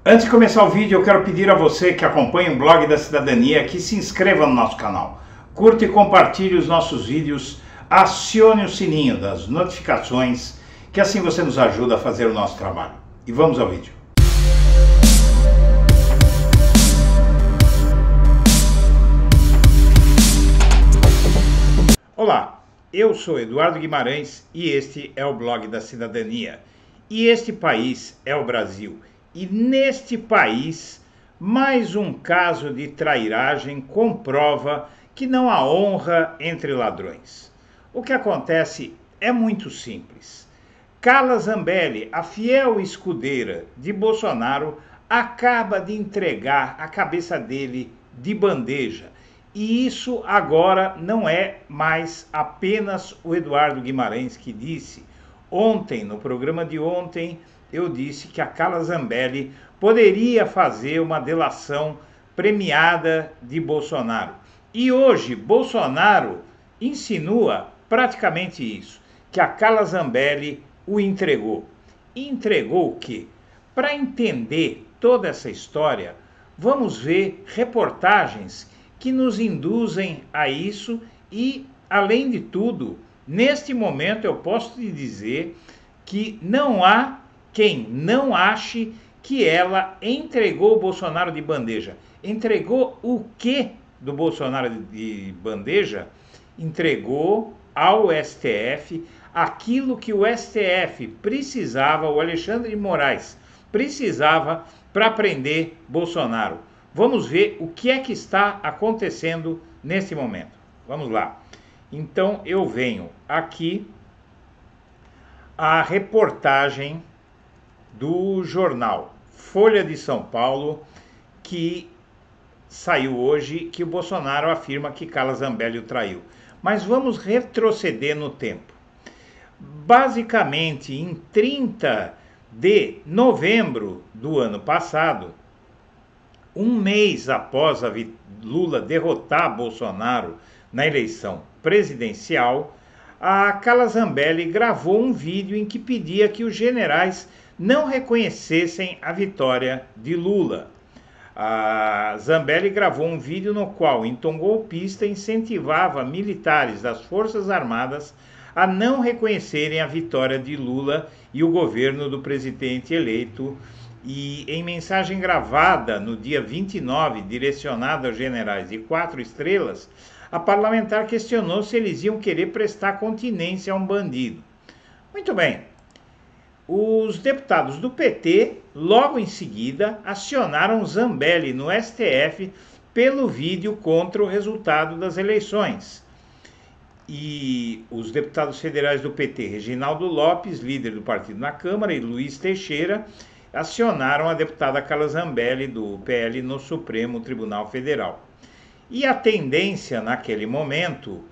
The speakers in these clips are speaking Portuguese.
Antes de começar o vídeo, eu quero pedir a você que acompanha o Blog da Cidadania que se inscreva no nosso canal. Curta e compartilhe os nossos vídeos, acione o sininho das notificações, que assim você nos ajuda a fazer o nosso trabalho. E vamos ao vídeo. Olá, eu sou Eduardo Guimarães e este é o Blog da Cidadania. E este país é o Brasil. E neste país, mais um caso de trairagem comprova que não há honra entre ladrões. O que acontece é muito simples. Carla Zambelli, a fiel escudeira de Bolsonaro, acaba de entregar a cabeça dele de bandeja. E isso agora não é mais apenas o Eduardo Guimarães que disse. Ontem, no programa de ontem, eu disse que a Carla Zambelli poderia fazer uma delação premiada de Bolsonaro. E hoje, Bolsonaro insinua praticamente isso, que a Carla Zambelli o entregou. Entregou o quê? Para entender toda essa história, vamos ver reportagens que nos induzem a isso e, além de tudo, neste momento eu posso te dizer que não há quem não ache que ela entregou o Bolsonaro de bandeja. Entregou o que do Bolsonaro de bandeja? Entregou ao STF aquilo que o STF precisava, o Alexandre de Moraes precisava para prender Bolsonaro. Vamos ver o que é que está acontecendo nesse momento. Vamos lá. Então eu venho aqui a reportagem do jornal Folha de São Paulo, que saiu hoje, que o Bolsonaro afirma que Carla Zambelli o traiu. Mas vamos retroceder no tempo. Basicamente, em 30 de novembro do ano passado, um mês após a Lula derrotar Bolsonaro na eleição presidencial, a Carla Zambelli gravou um vídeo em que pedia que os generais não reconhecessem a vitória de Lula. A Zambelli gravou um vídeo no qual, em tom golpista, incentivava militares das Forças Armadas a não reconhecerem a vitória de Lula e o governo do presidente eleito. E em mensagem gravada no dia 29, direcionada aos generais de 4 estrelas, a parlamentar questionou se eles iam querer prestar continência a um bandido. Muito bem. Os deputados do PT, logo em seguida, acionaram Zambelli no STF pelo vídeo contra o resultado das eleições. E os deputados federais do PT, Reginaldo Lopes, líder do partido na Câmara, e Luiz Teixeira, acionaram a deputada Carla Zambelli do PL no Supremo Tribunal Federal. E a tendência naquele momento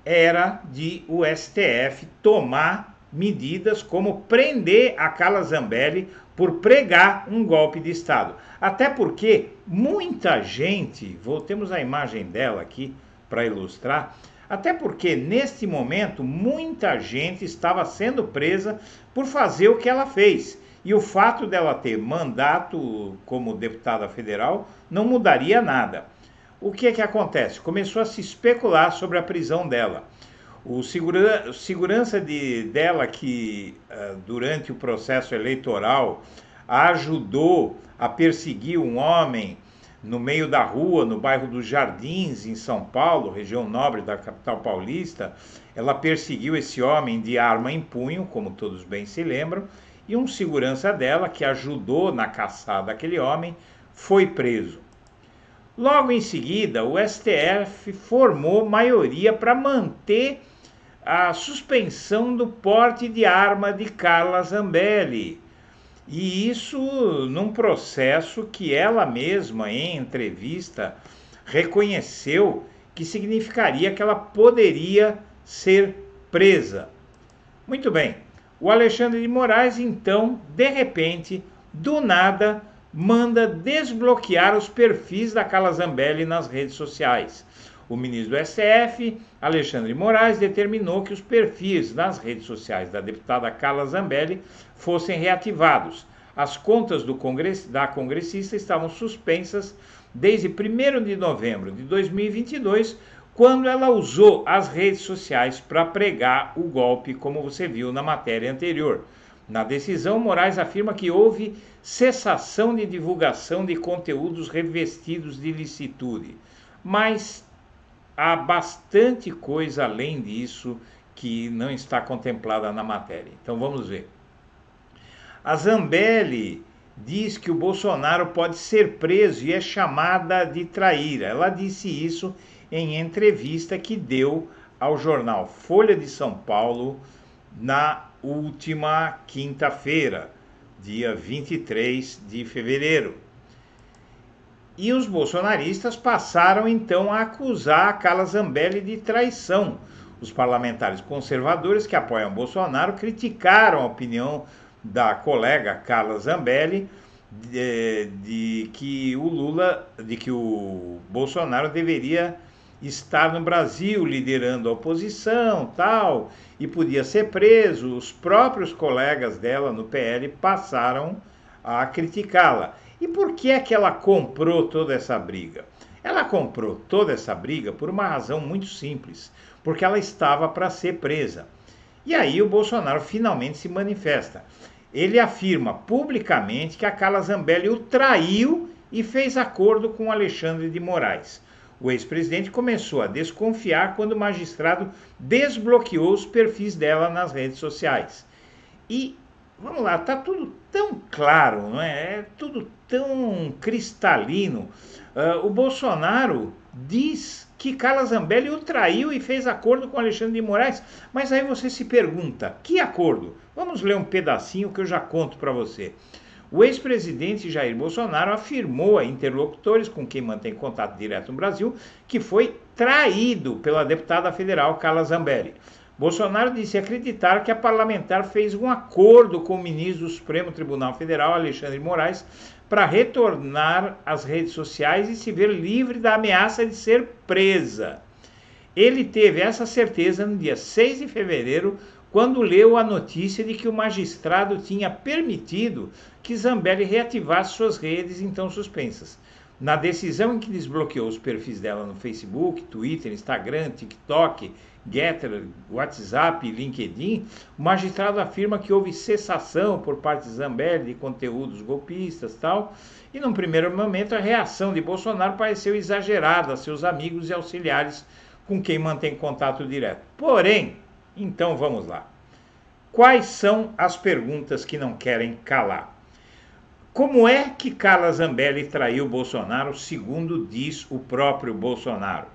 era de o STF tomar medidas como prender a Carla Zambelli por pregar um golpe de Estado. Até porque muita gente, temos a imagem dela aqui para ilustrar, até porque neste momento muita gente estava sendo presa por fazer o que ela fez. E o fato dela ter mandato como deputada federal não mudaria nada. O que é que acontece? Começou a se especular sobre a prisão dela. O segurança dela que durante o processo eleitoral ajudou a perseguir um homem no meio da rua, no bairro dos Jardins, em São Paulo, região nobre da capital paulista, ela perseguiu esse homem de arma em punho, como todos bem se lembram, e um segurança dela, que ajudou na caçada daquele homem, foi preso. Logo em seguida, o STF formou maioria para manter a suspensão do porte de arma de Carla Zambelli. E isso num processo que ela mesma, em entrevista, reconheceu que significaria que ela poderia ser presa. Muito bem. O Alexandre de Moraes, então, de repente, do nada, manda desbloquear os perfis da Carla Zambelli nas redes sociais. O ministro do STF, Alexandre de Moraes, determinou que os perfis nas redes sociais da deputada Carla Zambelli fossem reativados. As contas da congressista estavam suspensas desde 1º de novembro de 2022, quando ela usou as redes sociais para pregar o golpe, como você viu na matéria anterior. Na decisão, Moraes afirma que houve cessação de divulgação de conteúdos revestidos de licitude, mas há bastante coisa além disso que não está contemplada na matéria. Então vamos ver. A Zambelli diz que o Bolsonaro pode ser preso e é chamada de traíra. Ela disse isso em entrevista que deu ao jornal Folha de São Paulo na última quinta-feira, dia 23 de fevereiro. E os bolsonaristas passaram então a acusar a Carla Zambelli de traição. Os parlamentares conservadores que apoiam Bolsonaro criticaram a opinião da colega Carla Zambelli de que o Bolsonaro deveria estar no Brasil liderando a oposição, tal, e podia ser preso. Os próprios colegas dela no PL passaram a criticá-la. E por que é que ela comprou toda essa briga? Ela comprou toda essa briga por uma razão muito simples, porque ela estava para ser presa. E aí o Bolsonaro finalmente se manifesta. Ele afirma publicamente que a Carla Zambelli o traiu e fez acordo com Alexandre de Moraes. O ex-presidente começou a desconfiar quando o magistrado desbloqueou os perfis dela nas redes sociais. E, vamos lá, está tudo tão claro, não é? É tudo tão cristalino. O Bolsonaro diz que Carla Zambelli o traiu e fez acordo com Alexandre de Moraes. Mas aí você se pergunta, que acordo? Vamos ler um pedacinho que eu já conto para você. O ex-presidente Jair Bolsonaro afirmou a interlocutores com quem mantém contato direto no Brasil que foi traído pela deputada federal Carla Zambelli. Bolsonaro disse acreditar que a parlamentar fez um acordo com o ministro do Supremo Tribunal Federal, Alexandre de Moraes, para retornar às redes sociais e se ver livre da ameaça de ser presa. Ele teve essa certeza no dia 6 de fevereiro, quando leu a notícia de que o magistrado tinha permitido que Zambelli reativasse suas redes então suspensas. Na decisão em que desbloqueou os perfis dela no Facebook, Twitter, Instagram, TikTok, Getter, WhatsApp e LinkedIn, o magistrado afirma que houve cessação por parte de Zambelli de conteúdos golpistas e tal, e num primeiro momento a reação de Bolsonaro pareceu exagerada a seus amigos e auxiliares com quem mantém contato direto. Porém, então vamos lá. Quais são as perguntas que não querem calar? Como é que Carla Zambelli traiu Bolsonaro, segundo diz o próprio Bolsonaro?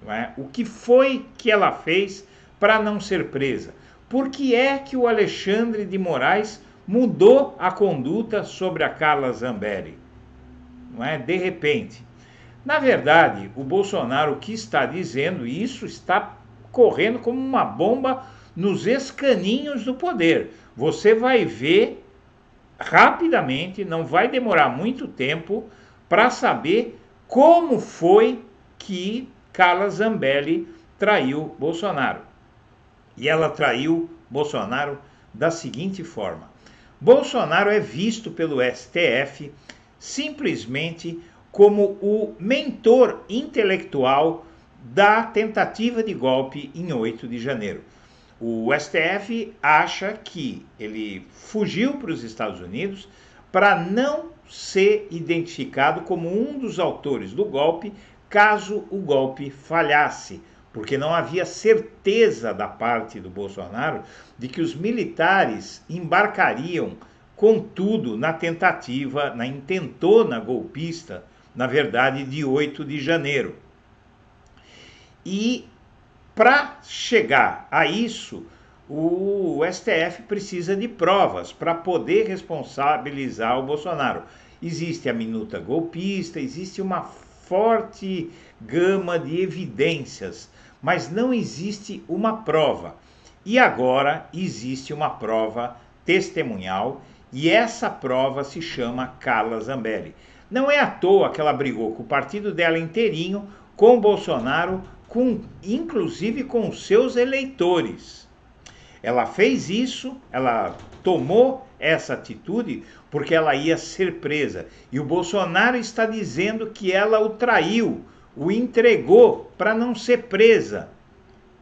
Não é? O que foi que ela fez para não ser presa? Por que é que o Alexandre de Moraes mudou a conduta sobre a Carla Zambelli? Não é? De repente. Na verdade, o Bolsonaro que está dizendo isso está correndo como uma bomba nos escaninhos do poder. Você vai ver rapidamente, não vai demorar muito tempo para saber como foi que Carla Zambelli traiu Bolsonaro. E ela traiu Bolsonaro da seguinte forma. Bolsonaro é visto pelo STF simplesmente como o mentor intelectual da tentativa de golpe em 8 de janeiro. O STF acha que ele fugiu para os Estados Unidos para não ser identificado como um dos autores do golpe, caso o golpe falhasse, porque não havia certeza da parte do Bolsonaro de que os militares embarcariam com tudo na tentativa, na intentona golpista, na verdade, de 8 de janeiro. E para chegar a isso, o STF precisa de provas para poder responsabilizar o Bolsonaro. Existe a minuta golpista, existe uma forte gama de evidências, mas não existe uma prova. E agora existe uma prova testemunhal e essa prova se chama Carla Zambelli. Não é à toa que ela brigou com o partido dela inteirinho, com o Bolsonaro, inclusive com os seus eleitores. Ela fez isso, ela tomou essa atitude porque ela ia ser presa. E o Bolsonaro está dizendo que ela o traiu, o entregou para não ser presa.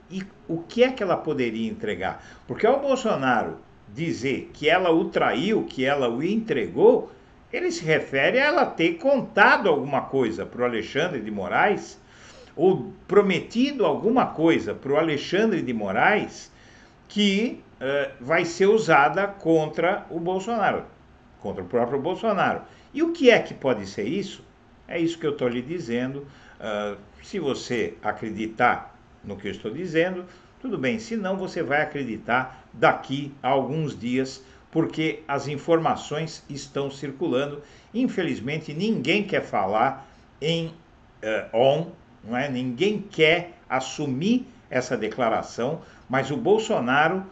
E o que é que ela poderia entregar? Porque ao Bolsonaro dizer que ela o traiu, que ela o entregou, ele se refere a ela ter contado alguma coisa para o Alexandre de Moraes, ou prometido alguma coisa para o Alexandre de Moraes, que vai ser usada contra o Bolsonaro, contra o próprio Bolsonaro. E o que é que pode ser isso? É isso que eu estou lhe dizendo. Se você acreditar no que eu estou dizendo, tudo bem. Se não, você vai acreditar daqui a alguns dias, porque as informações estão circulando. Infelizmente, ninguém quer falar em não é? Ninguém quer assumir essa declaração, mas o Bolsonaro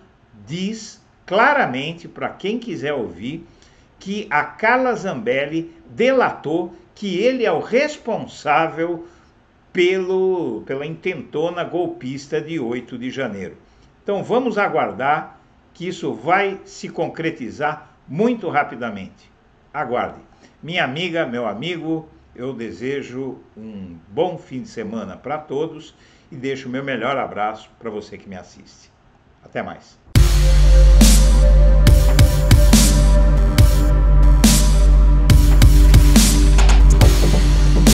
diz claramente, para quem quiser ouvir, que a Carla Zambelli delatou que ele é o responsável pela intentona golpista de 8 de janeiro. Então vamos aguardar que isso vai se concretizar muito rapidamente. Aguarde. Minha amiga, meu amigo, eu desejo um bom fim de semana para todos e deixo o meu melhor abraço para você que me assiste. Até mais.